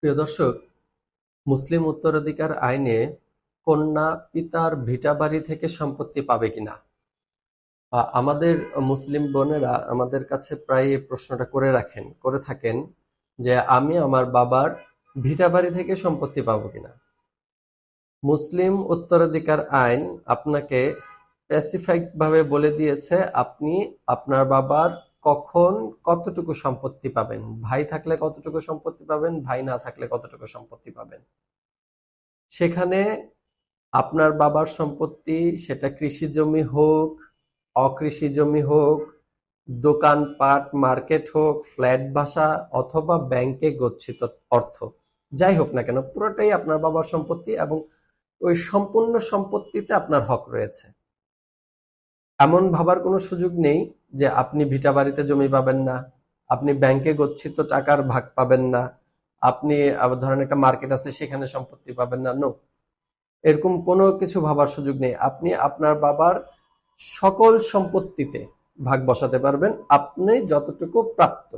প্রিয় দর্শক, মুসলিম উত্তরাধিকার আইনে কন্যা পিতার ভিটা বাড়ি থেকে সম্পত্তি পাবে কিনা আমাদের মুসলিম বোনেরা আমাদের কাছে প্রায় এই প্রশ্নটা করে থাকেন যে আমি আমার বাবার ভিটা বাড়ি থেকে সম্পত্তি পাবো কিনা। মুসলিম উত্তরাধিকার আইন আপনাকে স্পেসিফাইড ভাবে বলে দিয়েছে আপনি আপনার বাবার কখন কতটুকু সম্পত্তি পাবেন, ভাই থাকলে কতটুকু সম্পত্তি পাবেন, ভাই না থাকলে কতটুকু সম্পত্তি পাবেন। সেখানে আপনার বাবার সম্পত্তি, সেটা কৃষি জমি হোক, অকৃষি জমি হোক, দোকানপাট মার্কেট হোক, ফ্ল্যাট বাসা অথবা ব্যাংকে গচ্ছিত অর্থ, যাই হোক না কেন পুরোটাই আপনার বাবার সম্পত্তি এবং ওই সম্পূর্ণ সম্পত্তিতে আপনার হক রয়েছে। এমন ভাবার কোনো সুযোগ নেই যে আপনি ভিটা বাড়িতে জমি পাবেন না, আপনি ব্যাংকে গচ্ছিত টাকার ভাগ পাবেন না, আপনি ধরেন একটা মার্কেট আছে সেখানে সম্পত্তি পাবেন না। নো, এরকম কোনো কিছু ভাবার সুযোগ নেই। আপনি আপনার বাবার সকল সম্পত্তিতে ভাগ বসাতে পারবেন, আপনি যতটুকু প্রাপ্ত।